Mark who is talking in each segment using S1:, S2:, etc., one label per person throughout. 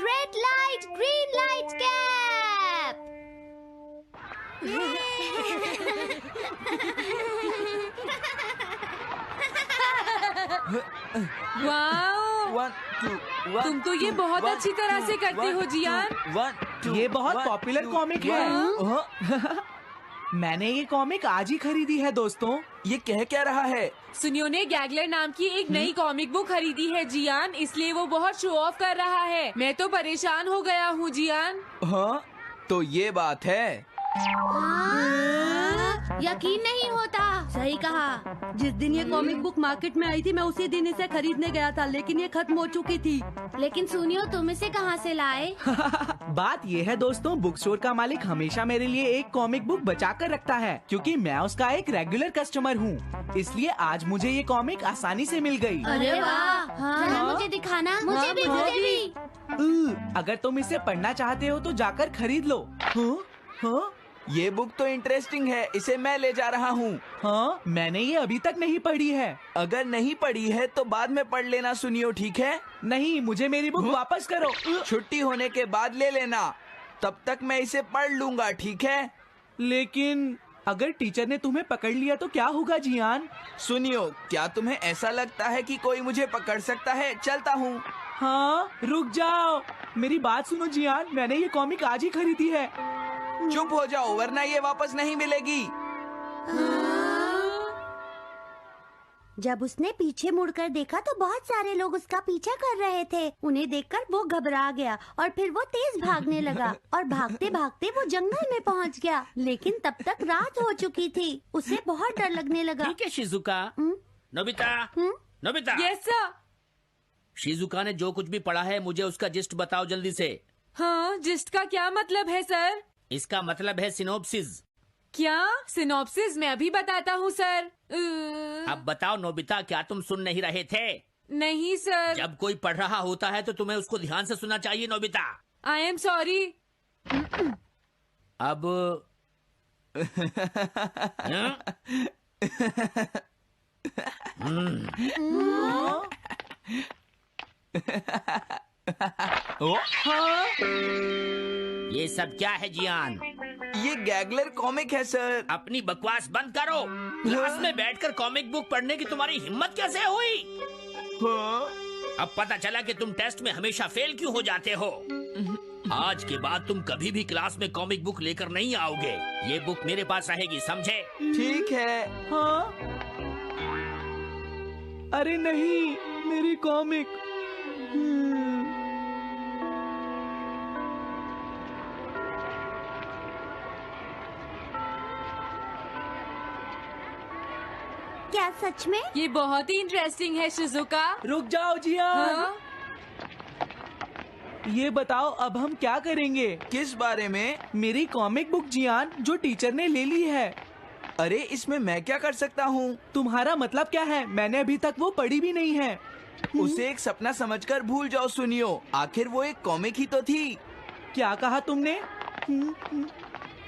S1: Red light, green light cap.
S2: Wow,
S3: 1 2 1
S2: तुम तो ये बहुत अच्छी तरह से करते हो जियान।
S3: 1 2
S4: ये बहुत पॉपुलर कॉमिक है। मैंने ये कॉमिक आज ही खरीदी है दोस्तों।
S3: ये कह क्या रहा है?
S2: सुनियो ने गैगलर नाम की एक नई कॉमिक बुक खरीदी है जियान, इसलिए वो बहुत शो ऑफ कर रहा है। मैं तो परेशान हो गया हूँ जियान।
S3: हाँ, तो ये बात है।
S1: यकीन नहीं होता।
S5: सही कहा। जिस दिन ये कॉमिक बुक मार्केट में आई थी मैं उसी दिन इसे खरीदने गया था, लेकिन ये खत्म हो चुकी थी।
S1: लेकिन सुनियो, तुम इसे कहाँ से लाए?
S4: बात ये है दोस्तों, बुक स्टोर का मालिक हमेशा मेरे लिए एक कॉमिक बुक बचा कर रखता है, क्योंकि मैं उसका एक रेगुलर कस्टमर हूँ। इसलिए आज मुझे ये कॉमिक आसानी से मिल गई।
S1: अरे वाह! जरा मुझे दिखाना। मुझे भी, मुझे भी।
S4: अगर तुम इसे पढ़ना चाहते हो तो जाकर खरीद लो। हाँ?
S3: ये बुक तो इंटरेस्टिंग है, इसे मैं ले जा रहा हूँ।
S4: हाँ, मैंने ये अभी तक नहीं पढ़ी है।
S3: अगर नहीं पढ़ी है तो बाद में पढ़ लेना सुनियो, ठीक है?
S4: नहीं, मुझे मेरी बुक वापस करो।
S3: छुट्टी होने के बाद ले लेना, तब तक मैं इसे पढ़ लूंगा, ठीक है?
S4: लेकिन अगर टीचर ने तुम्हें पकड़ लिया तो क्या होगा जियान?
S3: सुनियो, क्या तुम्हें ऐसा लगता है कि कोई मुझे पकड़ सकता है? चलता हूँ।
S4: हाँ, रुक जाओ, मेरी बात सुनो जियान, मैंने ये कॉमिक आज ही खरीदी है।
S3: चुप हो जाओ, वरना ये वापस नहीं मिलेगी।
S5: जब उसने पीछे मुड़कर देखा तो बहुत सारे लोग उसका पीछा कर रहे थे। उन्हें देखकर वो घबरा गया और फिर वो तेज भागने लगा और भागते भागते वो जंगल में पहुंच गया। लेकिन तब तक रात हो चुकी थी। उसे बहुत डर लगने लगा।
S6: ठीक है Shizuka. Nobita, Nobita.
S2: Yes sir.
S6: Shizuka ने जो कुछ भी पढ़ा है मुझे उसका जिस्ट बताओ जल्दी से।
S2: हाँ, जिस्ट का क्या मतलब है सर?
S6: इसका मतलब है सिनोप्सिस।
S2: क्या? सिनॉप्सिस मैं अभी बताता हूँ सर।
S6: अब बताओ नोबिता, क्या तुम सुन नहीं रहे थे?
S2: नहीं सर।
S6: जब कोई पढ़ रहा होता है तो तुम्हें उसको ध्यान से सुनना चाहिए नोबिता।
S2: I am sorry.
S6: अब ये सब क्या है जियान?
S3: ये गैगलर कॉमिक है सर।
S6: अपनी बकवास बंद करो। क्लास में बैठकर कॉमिक बुक पढ़ने की तुम्हारी हिम्मत कैसे हुई?
S3: हाँ?
S6: अब पता चला कि तुम टेस्ट में हमेशा फेल क्यों हो जाते हो। आज के बाद तुम कभी भी क्लास में कॉमिक बुक लेकर नहीं आओगे। ये बुक मेरे पास रहेगी, समझे?
S3: ठीक है।
S4: हाँ? अरे नहीं, मेरी कॉमिक।
S5: क्या सच में?
S2: ये बहुत ही इंटरेस्टिंग है शिजुका।
S4: रुक जाओ जियान।
S2: हाँ?
S4: ये बताओ अब हम क्या करेंगे?
S3: किस बारे में?
S4: मेरी कॉमिक बुक जियान, जो टीचर ने ले ली है।
S3: अरे इसमें मैं क्या कर सकता हूँ?
S4: तुम्हारा मतलब क्या है? मैंने अभी तक वो पढ़ी भी नहीं है।
S3: उसे एक सपना समझकर भूल जाओ सुनियो, आखिर वो एक कॉमिक ही तो थी।
S4: क्या कहा तुमने?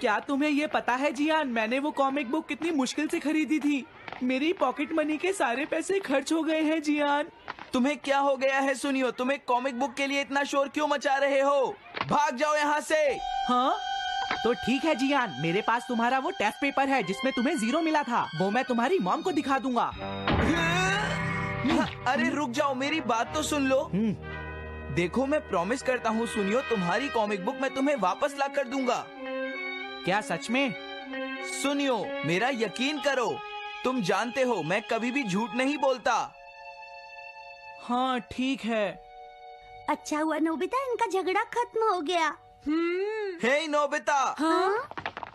S4: क्या तुम्हें ये पता है जियान, मैंने वो कॉमिक बुक कितनी मुश्किल से खरीदी थी। मेरी पॉकेट मनी के सारे पैसे खर्च हो गए हैं जियान।
S3: तुम्हें क्या हो गया है सुनियो? तुम एक कॉमिक बुक के लिए इतना शोर क्यों मचा रहे हो? भाग जाओ यहाँ से।
S4: हाँ? तो ठीक है जियान, मेरे पास तुम्हारा वो टेस्ट पेपर है जिसमें तुम्हें 0 मिला था। वो मैं तुम्हारी मॉम को दिखा दूंगा।
S3: अरे रुक जाओ, मेरी बात तो सुन लो। देखो, मैं प्रॉमिस करता हूँ सुनियो, तुम्हारी कॉमिक बुक मैं तुम्हें वापस ला कर दूंगा।
S4: क्या सच में?
S3: सुनियो, मेरा यकीन करो, तुम जानते हो मैं कभी भी झूठ नहीं बोलता।
S4: हाँ ठीक है।
S5: अच्छा हुआ नोबिता, इनका झगड़ा खत्म हो गया।
S3: हे नोबिता।
S2: हाँ?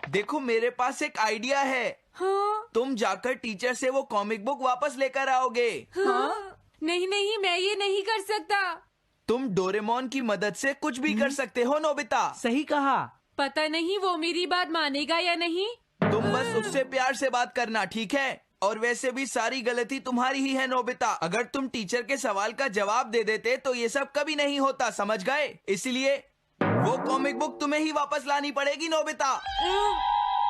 S3: देखो, मेरे पास एक आइडिया है।
S2: हाँ?
S3: तुम जाकर टीचर से वो कॉमिक बुक वापस लेकर आओगे।
S2: हाँ? नहीं नहीं, मैं ये नहीं कर सकता।
S3: तुम डोरेमोन की मदद से कुछ भी कर सकते हो नोबिता।
S4: सही कहा।
S2: पता नहीं वो मेरी बात मानेगा या नहीं।
S3: तुम बस उससे प्यार से बात करना, ठीक है? और वैसे भी सारी गलती तुम्हारी ही है नोबिता। अगर तुम टीचर के सवाल का जवाब दे देते तो ये सब कभी नहीं होता, समझ गए? इसलिए वो कॉमिक बुक तुम्हें ही वापस लानी पड़ेगी नोबिता।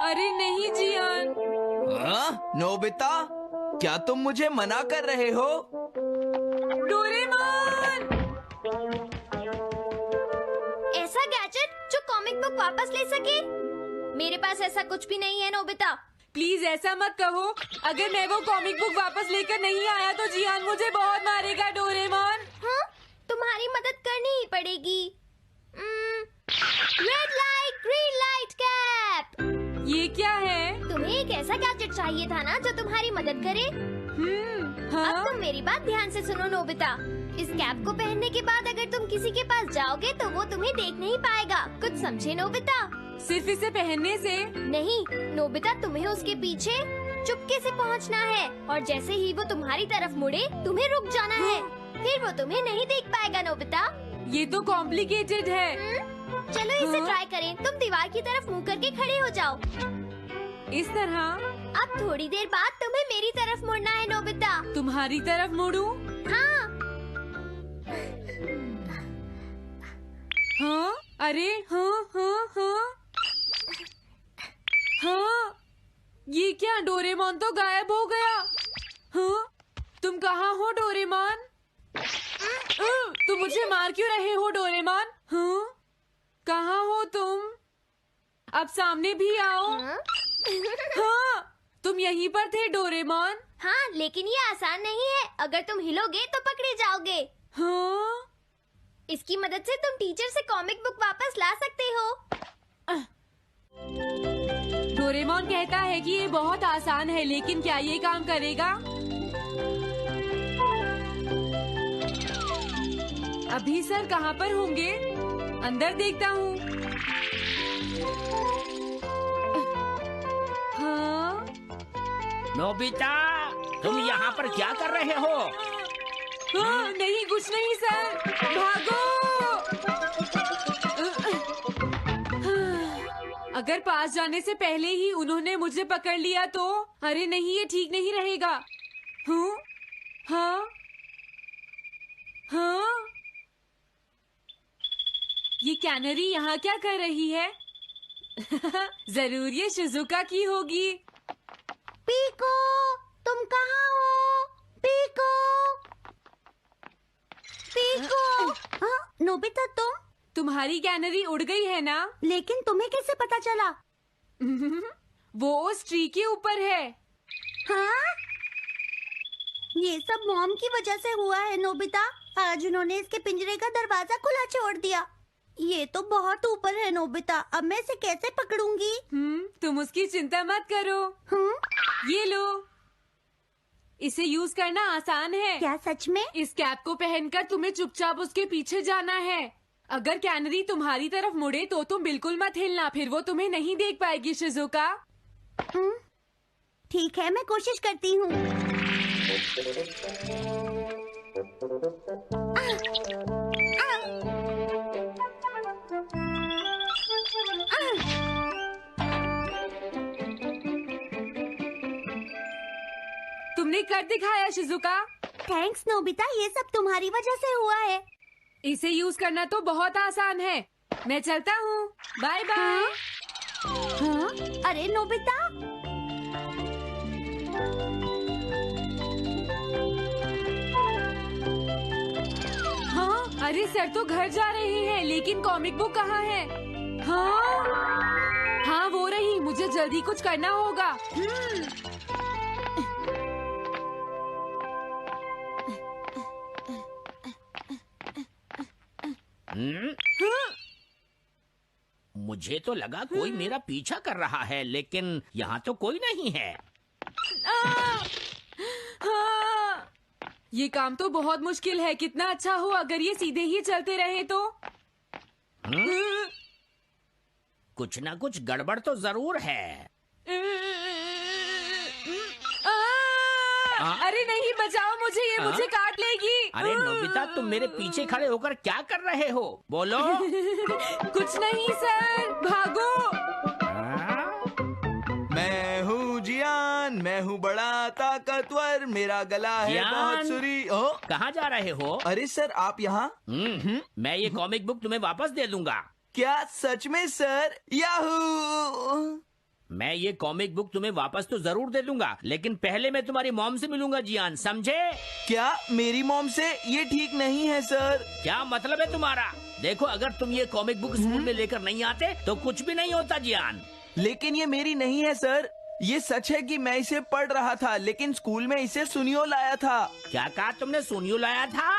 S2: अरे नहीं जियान।
S3: नोबिता, क्या तुम मुझे मना कर रहे हो?
S2: डोरेमोन!
S7: बुक वापस ले सके? मेरे पास ऐसा कुछ भी नहीं है नोबिता।
S2: प्लीज ऐसा मत कहो। अगर मैं वो कॉमिक बुक वापस लेकर नहीं आया तो जियान मुझे बहुत मारेगा डोरेमोन।
S7: हाँ, तुम्हारी मदद करनी ही पड़ेगी। Red light green light cap.
S2: ये क्या है?
S7: तुम्हें एक ऐसा गैजेट चाहिए था ना जो तुम्हारी मदद करे।
S2: हाँ?
S7: अब तुम मेरी बात ध्यान से सुनो नोबिता। इस कैप को पहनने के बाद अगर तुम किसी के पास जाओगे तो वो तुम्हें देख नहीं पाएगा। कुछ समझे नोबिता?
S2: सिर्फ इसे पहनने से?
S7: नहीं नोबिता, तुम्हें उसके पीछे चुपके से पहुंचना है और जैसे ही वो तुम्हारी तरफ मुड़े तुम्हें रुक जाना है। फिर वो तुम्हें नहीं देख पाएगा नोबिता।
S2: ये तो कॉम्प्लिकेटेड है।
S7: चलो इसे ट्राई करें। तुम दीवार की तरफ मुंह करके खड़े हो जाओ।
S2: इस तरह?
S7: अब थोड़ी देर बाद तुम्हें मेरी तरफ मुड़ना है नोबिता।
S2: तुम्हारी तरफ मुड़ूं?
S7: हाँ।
S2: हाँ? अरे हाँ हाँ हाँ हाँ, ये क्या? डोरेमोन तो गायब हो गया। हाँ? तुम कहाँ हो डोरेमोन? तुम मुझे मार क्यों रहे हो डोरेमोन? हाँ? कहाँ हो तुम? अब सामने भी आओ। हाँ, तुम यहीं पर थे डोरेमोन।
S7: हाँ, लेकिन ये आसान नहीं है। अगर तुम हिलोगे तो पकड़े जाओगे।
S2: हाँ?
S7: इसकी मदद से तुम टीचर से कॉमिक बुक वापस ला सकते हो।
S2: डोरेमोन कहता है कि ये बहुत आसान है, लेकिन क्या ये काम करेगा? अभी सर कहाँ पर होंगे? अंदर देखता हूँ। हाँ?
S6: नोबिता, तुम यहाँ पर क्या कर रहे हो?
S2: हाँ, नहीं कुछ नहीं सर। भागो! अगर पास जाने से पहले ही उन्होंने मुझे पकड़ लिया तो? अरे नहीं, ये ठीक नहीं रहेगा। हाँ? हाँ? हाँ? ये कैनरी यहाँ क्या कर रही है? जरूर ये शिजुका की होगी।
S5: पीको, तुम कहाँ हो? Pico, pico. हाँ, नोबिता तुम?
S2: तुम्हारी कैनरी उड़ गई है ना?
S5: लेकिन तुम्हें कैसे पता चला?
S2: वो उस ट्री के ऊपर है।
S5: हाँ? ये सब मॉम की वजह से हुआ है नोबिता। आज उन्होंने इसके पिंजरे का दरवाजा खुला छोड़ दिया। ये तो बहुत ऊपर है नोबिता। अब मैं इसे कैसे पकड़ूंगी?
S2: तुम उसकी चिंता मत करो। ये लो, इसे यूज करना आसान है।
S5: क्या सच में?
S2: इस कैप को पहनकर तुम्हें चुपचाप उसके पीछे जाना है। अगर कैनरी तुम्हारी तरफ मुड़े तो तुम बिल्कुल मत हिलना, फिर वो तुम्हें नहीं देख पाएगी शिजुका।
S5: ठीक है, मैं कोशिश करती हूँ।
S2: तुमने कर दिखाया शिजुका।
S5: थैंक्स नोबिता, ये सब तुम्हारी वजह से हुआ है।
S2: इसे यूज करना तो बहुत आसान है। मैं चलता हूँ। Bye bye.
S5: हाँ? अरे नोबिता,
S2: हाँ? अरे सर तो घर जा रहे हैं, लेकिन कॉमिक बुक कहाँ है? हाँ? हाँ वो रही। मुझे जल्दी कुछ करना होगा।
S6: मुझे तो लगा कोई मेरा पीछा कर रहा है, लेकिन यहाँ तो कोई नहीं है।
S2: हाँ! ये काम तो बहुत मुश्किल है। कितना अच्छा हो अगर ये सीधे ही चलते रहे तो।
S6: कुछ ना कुछ गड़बड़ तो जरूर है।
S2: अरे नहीं, बचाओ मुझे, ये मुझे काट लेगी।
S6: अरे नोबिता, तुम मेरे पीछे खड़े होकर क्या कर रहे हो? बोलो।
S2: कुछ नहीं सर, भागो।
S3: मैं हूँ जियान, मैं हूँ बड़ा ताकतवर, मेरा गला है
S6: जियान?
S3: बहुत सुरी।
S6: कहाँ जा रहे हो?
S3: अरे सर, आप यहाँ?
S6: मैं ये कॉमिक बुक तुम्हें वापस दे दूंगा।
S3: क्या सच में सर? याहू!
S6: मैं ये कॉमिक बुक तुम्हें वापस तो जरूर दे दूंगा, लेकिन पहले मैं तुम्हारी मॉम से मिलूंगा जियान, समझे?
S3: क्या मेरी मॉम से? ये ठीक नहीं है सर।
S6: क्या मतलब है तुम्हारा? देखो, अगर तुम ये कॉमिक बुक स्कूल में लेकर नहीं आते तो कुछ भी नहीं होता जियान।
S3: लेकिन ये मेरी नहीं है सर। ये सच है कि मैं इसे पढ़ रहा था, लेकिन स्कूल में इसे सुनियो लाया था।
S6: क्या कहा तुमने? सुनियो लाया था?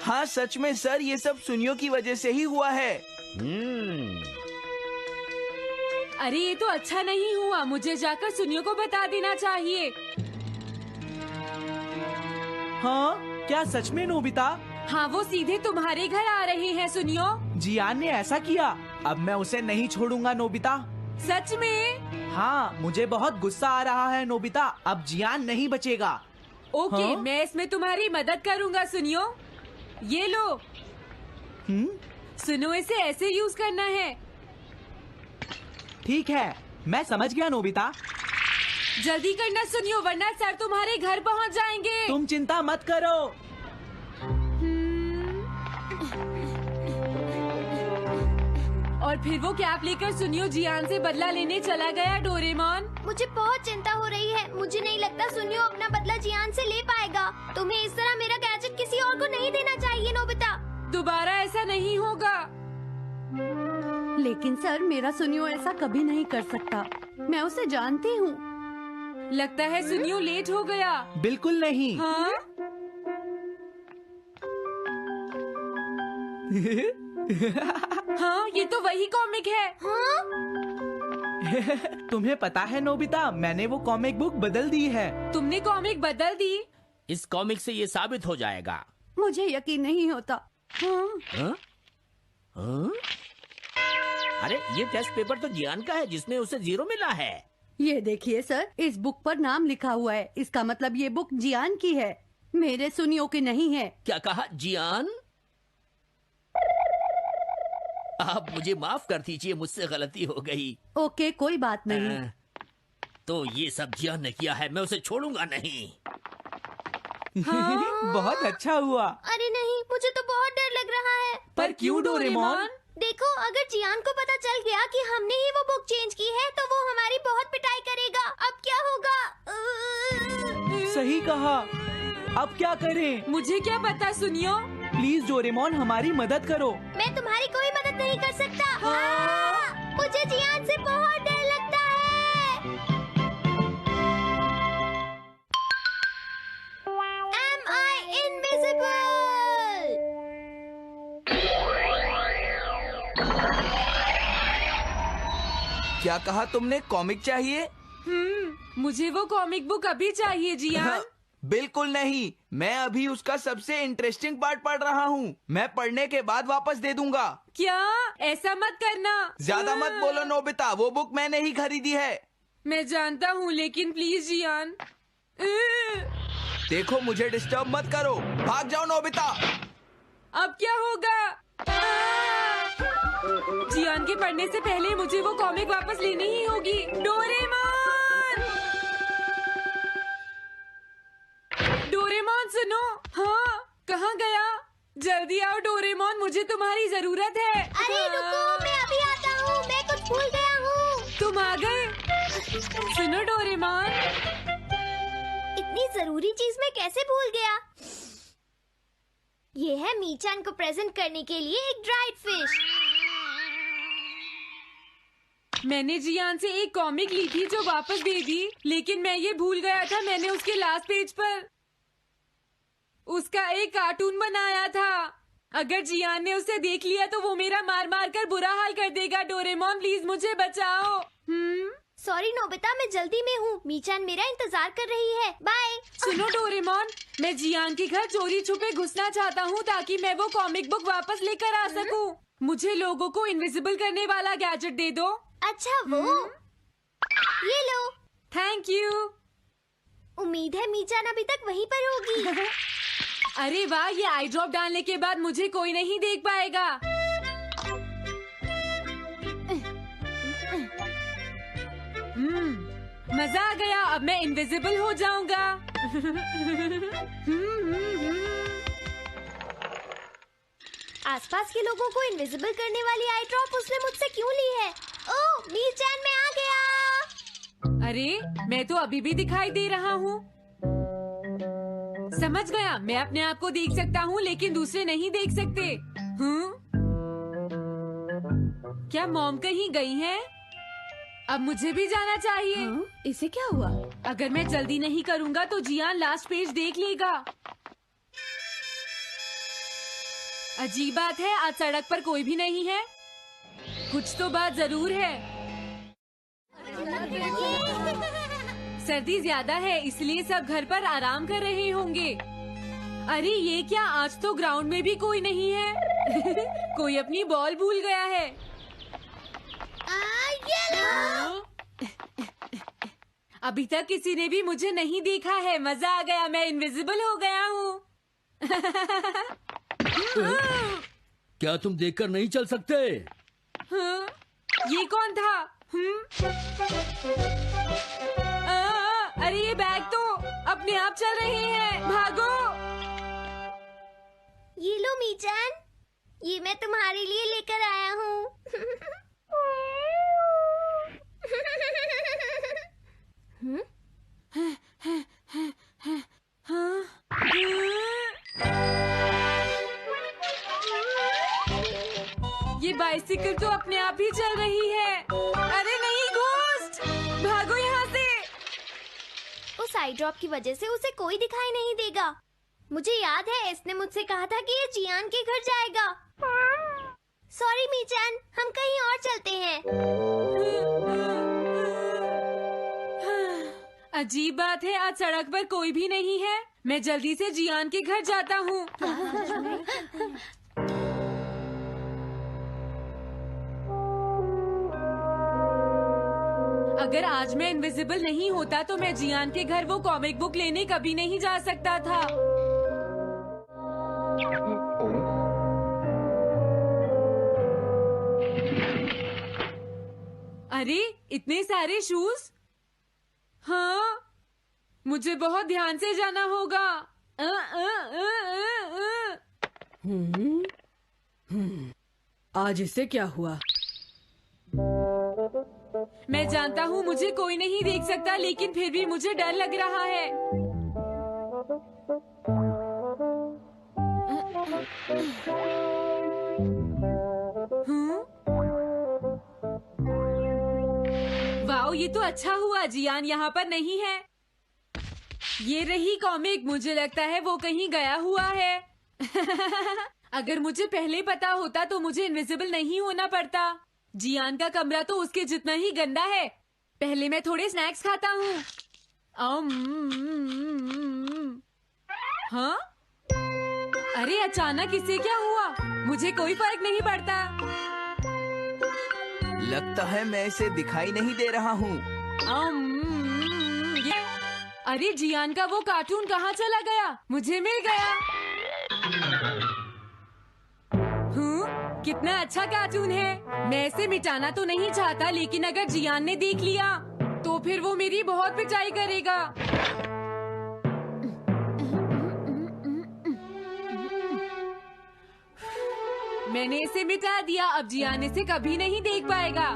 S3: हाँ सच में सर, ये सब सुनियो की वजह से ही हुआ है।
S2: अरे ये तो अच्छा नहीं हुआ, मुझे जाकर सुनियो को बता देना चाहिए।
S4: हाँ, क्या सच में नोबिता?
S2: हाँ, वो सीधे तुम्हारे घर आ रहे हैं सुनियो।
S4: जियान ने ऐसा किया। अब मैं उसे नहीं छोड़ूंगा नोबिता।
S2: सच में?
S4: हाँ, मुझे बहुत गुस्सा आ रहा है नोबिता। अब जियान नहीं बचेगा।
S2: ओके,
S4: हाँ?
S2: मैं इसमें तुम्हारी मदद करूँगा सुनियो। ये लो। सुनो, इसे ऐसे यूज करना है।
S4: ठीक है, मैं समझ गया नोबिता।
S2: जल्दी करना सुनियो, वरना सर तुम्हारे घर पहुंच जाएंगे।
S4: तुम चिंता मत करो।
S2: और फिर वो कैप लेकर सुनियो जियान से बदला लेने चला गया। डोरेमोन,
S7: मुझे बहुत चिंता हो रही है। मुझे नहीं लगता सुनियो अपना बदला जियान से ले पाएगा। तुम्हें इस तरह मेरा गैजेट किसी और को नहीं देना चाहिए नोबिता।
S2: दोबारा ऐसा नहीं होगा।
S5: लेकिन सर, मेरा सुनियो ऐसा कभी नहीं कर सकता। मैं उसे जानती हूँ।
S2: लगता है सुनियो लेट हो गया।
S4: बिल्कुल नहीं।
S2: हाँ? हाँ, ये तो वही कॉमिक है।
S7: हाँ?
S4: तुम्हें पता है नोबिता, मैंने वो कॉमिक बुक बदल दी है।
S2: तुमने कॉमिक बदल दी?
S6: इस कॉमिक से ये साबित हो जाएगा।
S5: मुझे यकीन नहीं होता। हाँ?
S6: हाँ? हाँ? अरे, ये टेस्ट पेपर तो जियान का है, जिसमें उसे 0 मिला है।
S5: ये देखिए सर, इस बुक पर नाम लिखा हुआ है। इसका मतलब ये बुक जियान की है, मेरे सुनियो की नहीं है।
S6: क्या कहा? जियान? आप मुझे माफ कर दीजिए, मुझसे गलती हो गई।
S5: ओके, कोई बात नहीं।
S6: तो ये सब जियान ने किया है, मैं उसे छोड़ूंगा नहीं।
S4: बहुत अच्छा हुआ।
S7: अरे नहीं, मुझे तो बहुत डर लग रहा है।
S4: पर क्यों डोरेमोन?
S7: देखो, अगर जियान को पता चल गया कि हमने ही वो बुक चेंज की है तो वो हमारी बहुत पिटाई करेगा। अब क्या होगा?
S4: सही कहा। अब क्या करें?
S2: मुझे क्या पता सुनियो।
S4: प्लीज डोरेमोन, हमारी मदद करो।
S7: मैं तुम्हारी कोई मदद नहीं कर सकता। मुझे जियान से बहुत डर लगता है। Am I invisible?
S3: क्या कहा तुमने? कॉमिक चाहिए?
S2: मुझे वो कॉमिक बुक अभी चाहिए जियान।
S3: बिल्कुल नहीं, मैं अभी उसका सबसे इंटरेस्टिंग पार्ट पढ़ रहा हूँ। मैं पढ़ने के बाद वापस दे दूंगा।
S2: क्या? ऐसा मत करना।
S3: ज्यादा मत बोलो नोबिता, वो बुक मैंने ही खरीदी है।
S2: मैं जानता हूँ, लेकिन प्लीज जियान।
S3: देखो, मुझे डिस्टर्ब मत करो। भाग जाओ नोबिता।
S2: अब क्या होगा? जियान के पढ़ने से पहले मुझे वो कॉमिक वापस लेनी ही होगी। डोरेमोन! डोरेमोन सुनो। हाँ, कहाँ गया? जल्दी आओ डोरेमोन, मुझे तुम्हारी जरूरत है।
S7: अरे रुको, मैं अभी आता हूँ। मैं कुछ भूल गया हूँ।
S2: तुम आ गए? सुनो डोरेमोन।
S7: इतनी जरूरी चीज मैं कैसे भूल गया? ये है मीचान को प्रेजेंट करने के लिए एक ड्राइड फिश।
S2: मैंने जियान से एक कॉमिक ली थी जो वापस दे दी, लेकिन मैं ये भूल गया था मैंने उसके लास्ट पेज पर उसका एक कार्टून बनाया था। अगर जियान ने उसे देख लिया तो वो मेरा मार मार कर बुरा हाल कर देगा। डोरेमोन प्लीज मुझे बचाओ।
S7: सॉरी नोबिता, मैं जल्दी में हूँ। मीचान मेरा इंतजार कर रही है। बाय।
S2: सुनो डोरेमोन, मैं जियान के घर चोरी छुपे घुसना चाहता हूँ ताकि मैं वो कॉमिक बुक वापस लेकर आ सकूँ। मुझे लोगों को इनविजिबल करने वाला गैजेट दे दो।
S7: अच्छा, वो ये लो।
S2: Thank you.
S7: उम्मीद है मीचान अभी तक वहीं पर होगी।
S2: अरे वाह, ये आई ड्रॉप डालने के बाद मुझे कोई नहीं देख पाएगा। मजा आ गया, अब मैं इनविजिबल हो जाऊंगा।
S7: आसपास के लोगों को इनविजिबल करने वाली आई ड्रॉप उसने मुझसे क्यों ली है? ओह, मीचान मैं आ गया।
S2: अरे मैं तो अभी भी दिखाई दे रहा हूँ। समझ गया, मैं अपने आप को देख सकता हूँ लेकिन दूसरे नहीं देख सकते। क्या मॉम कहीं गई हैं? अब मुझे भी जाना चाहिए।
S1: इसे क्या हुआ?
S2: अगर मैं जल्दी नहीं करूँगा तो जियान लास्ट पेज देख लेगा। अजीब बात है, आज सड़क पर कोई भी नहीं है। कुछ तो बात जरूर है। सर्दी ज्यादा है इसलिए सब घर पर आराम कर रहे होंगे। अरे ये क्या, आज तो ग्राउंड में भी कोई नहीं है। कोई अपनी बॉल भूल गया है। अभी तक किसी ने भी मुझे नहीं देखा है। मजा आ गया, मैं इनविजिबल हो गया हूँ।
S6: क्या तुम देखकर नहीं चल सकते?
S2: ये कौन था? अरे ये बैग तो अपने आप चल रहे हैं। भागो।
S7: ये लो मीचान, ये मैं तुम्हारे लिए लेकर आया हूँ।
S2: ये बाइसिकल तो अपने आप ही चल रही है। अरे नहीं, घोस्ट, भागो यहाँ से।
S7: उस आई ड्रॉप की वजह से उसे कोई दिखाई नहीं देगा। मुझे याद है इसने मुझसे कहा था कि ये जियान के घर जाएगा। सॉरी मीचान, हम कहीं और चलते हैं।
S2: अजीब बात है, आज सड़क पर कोई भी नहीं है। मैं जल्दी से जियान के घर जाता हूँ। अगर आज मैं इनविजिबल नहीं होता तो मैं जियान के घर वो कॉमिक बुक लेने कभी नहीं जा सकता था। अरे इतने सारे शूज। हाँ, मुझे बहुत ध्यान से जाना होगा।
S1: आज इसे क्या हुआ?
S2: मैं जानता हूँ मुझे कोई नहीं देख सकता, लेकिन फिर भी मुझे डर लग रहा है। वाओ, ये तो अच्छा हुआ जियान यहाँ पर नहीं है। ये रही कॉमिक, मुझे लगता है वो कहीं गया हुआ है। अगर मुझे पहले पता होता तो मुझे इनविजिबल नहीं होना पड़ता। जियान का कमरा तो उसके जितना ही गंदा है। पहले मैं थोड़े स्नैक्स खाता हूँ। हाँ? अरे अचानक इसे क्या हुआ? मुझे कोई फर्क नहीं पड़ता।
S3: लगता है मैं इसे दिखाई नहीं दे रहा हूँ।
S2: अरे जियान का वो कार्टून कहाँ चला गया? मुझे मिल गया। कितना अच्छा कार्टून है। मैं इसे मिटाना तो नहीं चाहता, लेकिन अगर जियान ने देख लिया तो फिर वो मेरी बहुत पिटाई करेगा। मैंने इसे मिटा दिया, अब जियान इसे कभी नहीं देख पाएगा।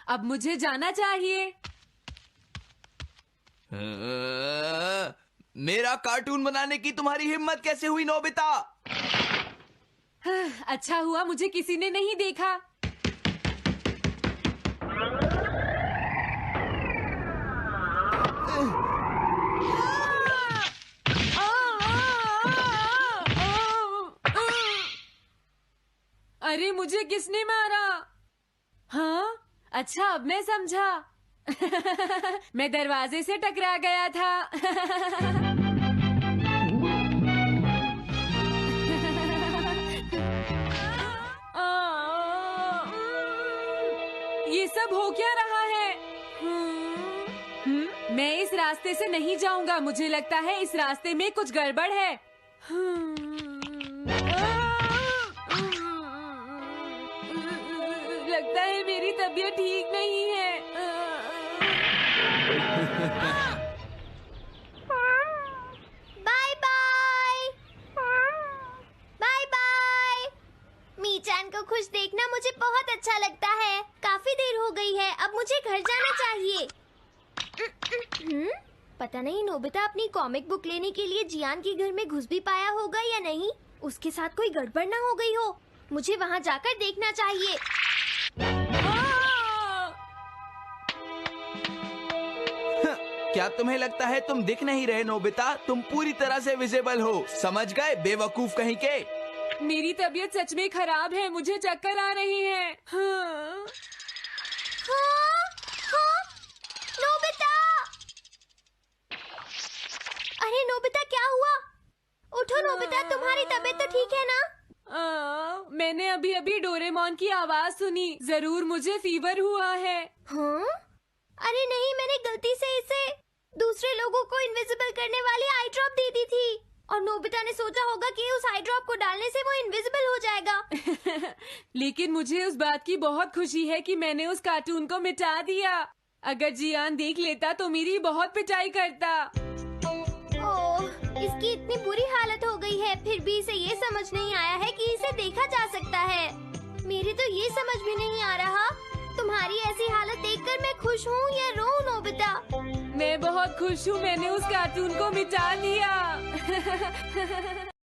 S2: अब मुझे जाना चाहिए।
S3: मेरा कार्टून बनाने की तुम्हारी हिम्मत कैसे हुई नोबिता?
S2: अच्छा हुआ मुझे किसी ने नहीं देखा। अरे मुझे किसने मारा? हाँ, अच्छा अब मैं समझा। मैं दरवाजे से टकरा गया था। ये सब हो क्या रहा है? मैं इस रास्ते से नहीं जाऊंगा। मुझे लगता है इस रास्ते में कुछ गड़बड़ है। लगता है मेरी तबीयत ठीक नहीं है।
S7: Bye bye. जाना चाहिए। पता नहीं नोबिता अपनी कॉमिक बुक लेने के लिए जियान के घर में घुस भी पाया होगा या नहीं। उसके साथ कोई गड़बड़ ना हो गई हो। मुझे वहाँ जाकर देखना चाहिए।
S3: क्या तुम्हें लगता है तुम दिख नहीं रहे नोबिता? तुम पूरी तरह से विजिबल हो, समझ गए बेवकूफ कहीं के।
S2: मेरी तबीयत सच में खराब है, मुझे चक्कर आ रही है। हाँ।
S7: नोबिता! अरे नोबिता क्या हुआ? उठो नोबिता, तुम्हारी तबीयत तो ठीक है ना?
S2: मैंने अभी अभी डोरेमोन की आवाज सुनी, जरूर मुझे फीवर हुआ है।
S7: हाँ? अरे नहीं, मैंने गलती से इसे दूसरे लोगों को इनविजिबल करने वाली आई ड्रॉप दे दी थी और नोबिता ने सोचा होगा कि उस आई ड्रॉप को डालने से वो इनविजिबल हो जाएगा।
S2: लेकिन मुझे उस बात की बहुत खुशी है कि मैंने उस कार्टून को मिटा दिया। अगर जियान देख लेता तो मेरी बहुत पिटाई करता।
S7: ओह, इसकी इतनी बुरी हालत हो गई है, फिर भी इसे ये समझ नहीं आया है कि इसे देखा जा सकता है। मेरे तो ये समझ भी नहीं आ रहा, तुम्हारी ऐसी हालत देखकर मैं खुश हूँ या रोऊं नोबिता?
S2: मैं बहुत खुश हूँ, मैंने उस कार्टून को मिटा दिया।